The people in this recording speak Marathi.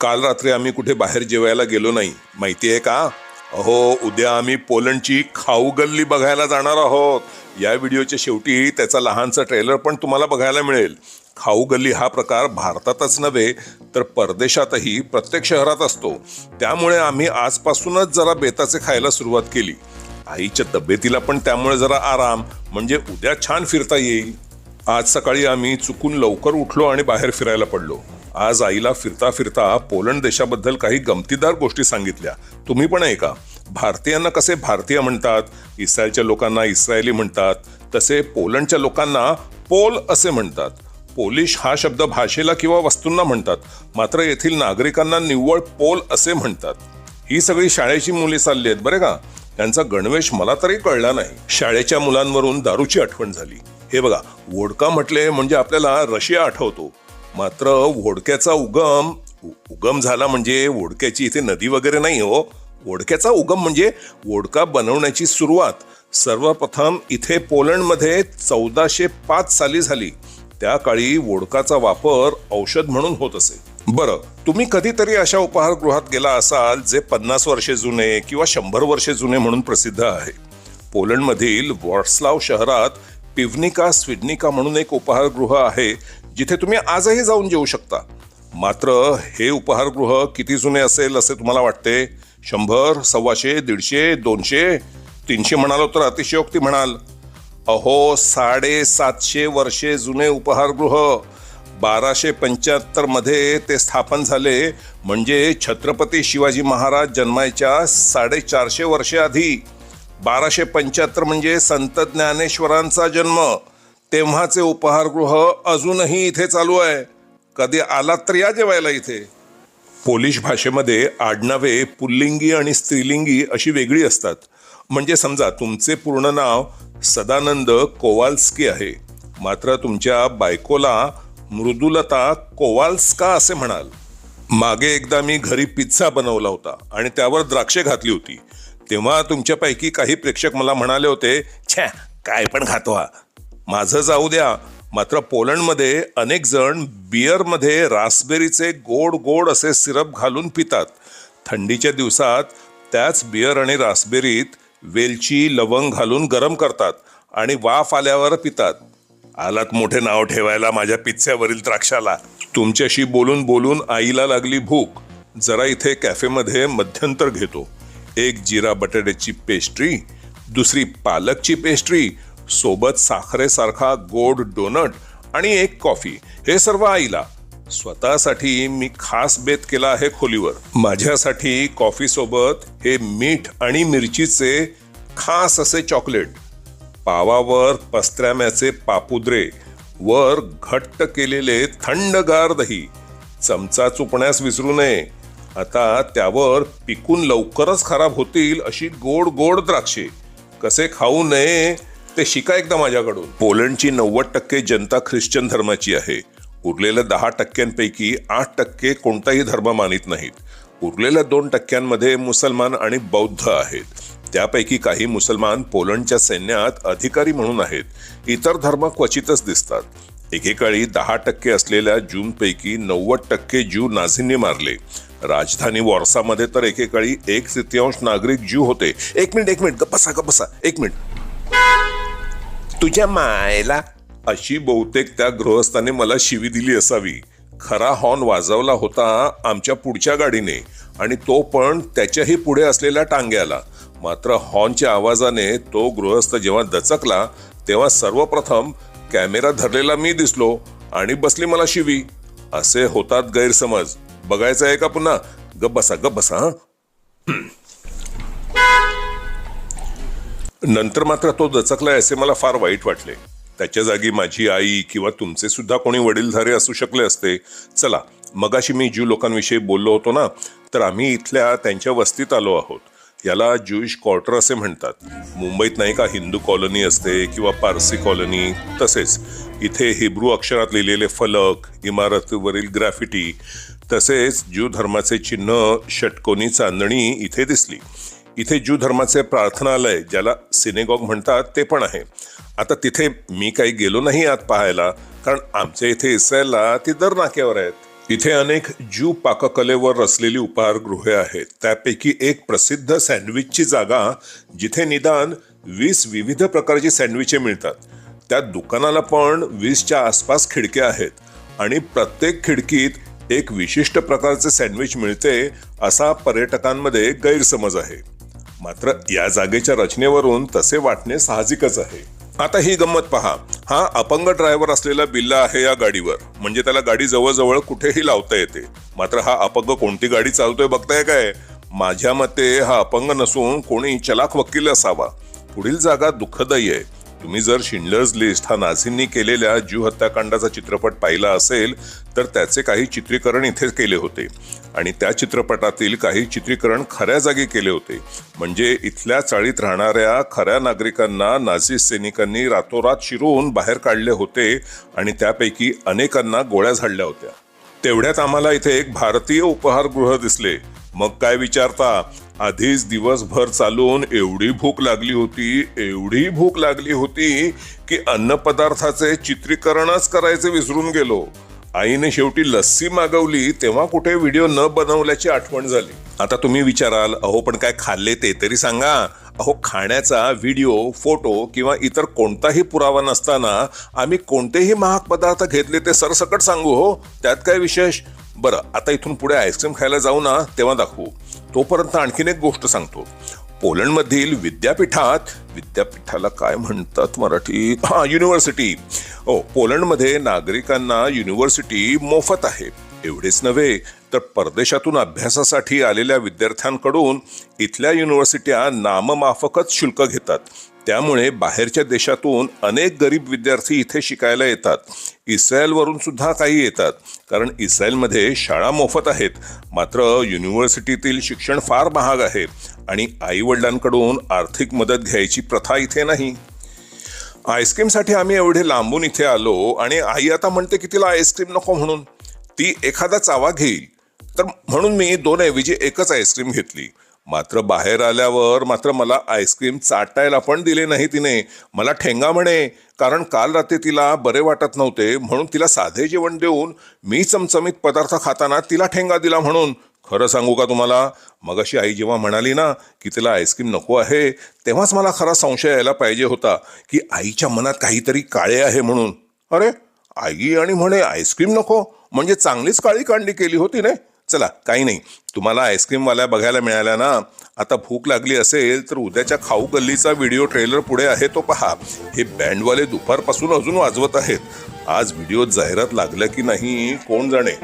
काल रात्री आम्ही कुठे बाहेर जेवायला गेलो नाही, माहिती आहे का? अहो, उद्या आम्ही पोलंडची खाऊ गल्ली बघायला जाणार आहोत. या व्हिडिओच्या शेवटी त्याचा लहानसा ट्रेलर पण तुम्हाला बघायला मिळेल. खाऊ गल्ली हा प्रकार भारतातच नव्हे तर परदेशातही प्रत्येक शहरात असतो. त्यामुळे आम्ही आजपासूनच जरा बेताचे खायला सुरुवात केली. आईच्या तब्येतीला पण त्यामुळे जरा आराम, म्हणजे उद्या छान फिरता येईल. आज सकाळी आम्ही चुकून लवकर उठलो आणि बाहेर फिरायला पडलो. आज आईला फिरता फिरता पोलंड देशाबद्दल काही गमतीदार गोष्टी सांगितल्या. तुम्ही पण ऐका. भारतीयांना कसे भारतीय म्हणतात, इस्रायलच्या लोकांना इस्रायली म्हणतात, तसे पोलंडच्या लोकांना पोल असे म्हणतात. पोलिश हा शब्द भाषेला किंवा वस्तूंना म्हणतात, मात्र येथील नागरिकांना निव्वळ पोल असे म्हणतात. ही सगळी शाळेची मुले चालली आहेत बरे का. त्यांचा गणवेश मला तरी कळला नाही. शाळेच्या मुलांवरून दारूची आठवण झाली. हे बघा, वोडका म्हटले म्हणजे आपल्याला रशिया आठवतो, मात्र वोडक्याचा उगम झाला म्हणजे वोडक्याची इथे नदी वगैरे नाही हो. वोडक्याचा उगम म्हणजे वोडका बनवण्याची सुरुवात सर्वप्रथम इथे पोलंडमध्ये 1405 साली झाली. त्या काळी वोडकाचा वापर औषध म्हणून होत असे. बरं, तुम्ही कधीतरी अशा उपाहारगृहात गेला असाल जे 50 वर्षे जुने किंवा 100 वर्षे जुने म्हणून प्रसिद्ध आहे. पोलंडमधील वॉर्सलाव शहरात पिव्हनिका स्विडनिका म्हणून एक उपाहारगृह आहे, जिथे तुम्ही आजही जाऊन जेवू शकता. मात्र हे उपाहारगृह किती जुने असेल असे तुम्हाला वाटते? 100, 125, 150, 200, 300 म्हणालो तर अतिशयोक्ती म्हणाल. अहो, 750 वर्षे जुने उपाहारगृह. 1275 मध्ये ते स्थापन झाले, म्हणजे छत्रपती शिवाजी महाराज जन्मायच्या 450 वर्षे आधी. 1275 म्हणजे संत ज्ञानेश्वरांचा जन्म. तेव्हाचे उपाहारगृह अजूनही इथे चालू आहे. कधी आलात तर या जेवायला इथे. पोलिश भाषेमध्ये आडनावे पुल्लिंगी आणि स्त्रीलिंगी अशी वेगळी असतात. म्हणजे समजा तुमचे पूर्ण नाव सदानंद कोवाल्स्की आहे, मात्र तुमच्या बायकोला मृदुलता कोवाल्स्का असे म्हणाल. मागे एकदा मी घरी पिझ्झा बनवला होता आणि त्यावर द्राक्षे घातली होती. तेव्हा तुमच्यापैकी काही प्रेक्षक मला म्हणाले होते, छ्या, काय पण खातो हा. माझं जाऊ द्या, मात्र पोलंडमध्ये अनेक जण बिअरमध्ये रास्बेरीचे गोड गोड असे सिरप घालून पितात. थंडीच्या दिवसात त्याच बिअर आणि रास्बेरीत वेलची लवंग घालून गरम करतात आणि वाफ आल्यावर पितात. आलात मोठे नाव ठेवायला माझ्या पिझ्झ्यावरील द्राक्षाला. तुमच्याशी बोलून बोलून आईला लागली भूक. जरा इथे कॅफेमध्ये मध्यंतर घेतो. एक जिरा बटाट्याची पेस्ट्री, दुसरी पालकची पेस्ट्री, सोबत साखरेसारखा गोड डोनट आणि एक कॉफी. हे सर्व आईला. स्वतःसाठी मी खास बेत केला आहे खोलीवर. माझ्यासाठी कॉफी सोबत हे मीठ आणि मिरचीचे खास असे चॉकलेट, पावावर पस्त्र्याम्याचे पापुद्रे, वर घट्ट केलेले थंडगार दही. चमचा चुपण्यास विसरू नये. आता त्यावर पिकून लवकरच खराब होतील अशी गोड गोड द्राक्षे. कसे खाऊ नये ते शिका एकदा माझ्याकडून. पोलंडची 90% जनता ख्रिश्चन धर्माची आहे. उरलेल्या 10%पैकी 8% कोणताही धर्म मानित नाहीत. उरलेल्या 2%मध्ये मुसलमान आणि बौद्ध आहेत. त्यापैकी काही मुसलमान पोलंडच्या सैन्यात अधिकारी म्हणून आहेत. इतर धर्म क्वचितच दिसतात. एकेकाळी 10% असलेल्या ज्यूंपैकी 90% ज्यू नाझींनी मारले. राजधानी वॉर्सामध्ये तर एकेकाळी 1/3 नागरिक ज्यू होते. एक मिनिट, गप्प बसा, 1 मिनिट. तुझ्या मायला, अशी बहुतेक त्या गृहस्थाने मला शिवी दिली असावी. खरा हॉर्न वाजवला होता आमच्या पुढच्या गाडीने, आणि तो पण त्याच्याही पुढे असलेल्या टांग्याला. मात्र हॉर्नच्या आवाजाने तो गृहस्थ जेव्हा दचकला तेव्हा सर्वप्रथम कॅमेरा धरलेला मी दिसलो आणि बसली मला शिवी. असे होतात गैरसमज. बघायचं आहे का पुन्हा? गप्प बसा. नंतर मात्र तो दचकलाय असे मला फार वाईट वाटले. त्याच्या जागी माझी आई किंवा तुमचे सुद्धा कोणी वडीलधारे असू शकले असते. चला, मगाशी मी ज्यू लोकांविषयी बोललो होतो ना, तर आम्ही इथल्या त्यांच्या वस्तीत आलो आहोत. याला ज्यूइश क्वार्टर असे म्हणतात. मुंबईत नाही का हिंदू कॉलनी असते किंवा पारसी कॉलनी, तसेच इथे हिब्रू अक्षरात लिहिलेले फलक, इमारतीवरील ग्राफिटी, तसेच ज्यू धर्माचे चिन्ह, षटकोनी चांदणी इथे दिसली. इथे ज्यू धर्माचे प्रार्थनालय, ज्याला सिनेगॉग म्हणतात, ते पण आहे. आता तिथे मी काही गेलो नाही आत पाहायला, कारण आमच्या इथे इस्रायलला ती दर नाक्यावर आहेत. इथे अनेक ज्यू पाककलेवर रचलेली उपाहारगृहे आहेत. त्यापैकी एक प्रसिद्ध सँडविचची जागा जिथे निदान 20 विविध प्रकारची सँडविचे मिळतात. त्या दुकानाला पण 20च्या आसपास खिडक्या आहेत आणि प्रत्येक खिडकीत एक विशिष्ट प्रकारचे सँडविच मिळते असा पर्यटकांमध्ये गैरसमज आहे. मात्र या जागेच्या रचनेवरून तसे वाटणे साहजिकच आहे. आता ही गंमत पहा. हा अपंग ड्रायव्हर असलेला बिल्ला आहे या गाडीवर, म्हणजे त्याला गाडी जवळजवळ कुठेही लावता येते. मात्र हा अपंग कोणती गाडी चालतोय बघताय काय? माझ्या मते हा अपंग नसून कोणी चलाख वकील असावा. पुढील जागा दुःखदायी आहे. तुम्ही जर शिंडलर्स लिस्ट हा नाझींनी केलेल्या ज्यू हत्याकांडाचा चित्रपट पाहिला असेल तर त्याचे काही चित्रीकरण इथे केले होते आणि त्या चित्रपटातील काही चित्रीकरण खऱ्या जागी केले होते. म्हणजे इथल्या चाळीत राहणाऱ्या खऱ्या नागरिकांना नाझी सैनिकांनी रातोरात शिरून बाहेर काढले होते आणि त्यापैकी अनेकांना गोळ्या झाडल्या होत्या. तेवढ्यात आम्हाला इथे एक भारतीय उपहारगृह दिसले. मग काय विचारता, आधीच दिवसभर चालून एवढी भूक लागली होती की अन्नपदार्थाचे चित्रीकरणच करायचे विसरून गेलो. आईने शेवटी लस्सी मागवली तेव्हा कुठे व्हिडिओ न बनवल्याची आठवण झाली. आता तुम्ही विचाराल, अहो पण काय खाल्ले ते तरी सांगा. अहो, खाण्याचा व्हिडिओ, फोटो किंवा इतर कोणताही पुरावा नसताना आम्ही कोणतेही महाग पदार्थ घेतले ते सरसकट सांगू हो, त्यात काय विशेष. बरं, आता इथून पुढे आईस्क्रीम खायला जाऊ ना, तेव्हा दाखवू. तोपर्यंत आणखीन एक गोष्ट सांगतो. पोलंडमधील विद्यापीठाला काय म्हणतात मराठीत? युनिव्हर्सिटी. पोलंडमध्ये नागरिकांना युनिव्हर्सिटी मोफत आहे. एवढेच नव्हे तर परदेशातून अभ्यासासाठी आलेल्या विद्यार्थ्यांकडून इथल्या युनिव्हर्सिट्या नाममाफकच शुल्क घेतात. त्यामुळे बाहेरच्या देशातून अनेक गरीब विद्यार्थी इथे शिकायला येतात. इस्रायलवरून सुद्धा काही येतात, कारण इस्रायलमध्ये शाळा मोफत आहेत. मात्र युनिव्हर्सिटीतील शिक्षण फार महाग आहे आणि आई वडिलांकडून आर्थिक मदत घ्यायची प्रथा इथे नाही. आईस्क्रीमसाठी आम्ही एवढे लांबून इथे आलो आणि आई आता म्हणते की तिला आईस्क्रीम नको म्हणून. ती एखादा चावा घेईल तर म्हणून मी 2 ऐवजी 1च आईस्क्रीम घेतली. मात्र बाहेर आल्यावर मला आईस्क्रीम चाटायला पण दिले नाही तिने. मला ठेंगा म्हणे, कारण काल रात्री तिला बरे वाटत नव्हते म्हणून तिला साधे जेवण देऊन मी चमचमीत पदार्थ खाताना तिला ठेंगा दिला म्हणून. खरं सांगू का तुम्हाला, मगाशी आई जेव्हा म्हणाली ना की तिला आईस्क्रीम नको आहे, तेव्हाच मला खरा संशय यायला पाहिजे होता की आईच्या मनात काहीतरी काळे आहे म्हणून. अरे, आई आणि म्हणे आईस्क्रीम नको, म्हणजे चांगलीच काळी कांडी केली होती ने. चला, काही नाही, तुम्हाला आईस्क्रीमवाल्या बघायला मिळाल्या ना. आता भूक लागली असेल तर उद्याच्या खाऊ गल्लीचा व्हिडिओ ट्रेलर पुढे आहे तो पहा. हे बँडवाले दुपारपासून अजून वाजवत आहेत. आज व्हिडिओत जाहिरात लागल्या की नाही कोण जाणे.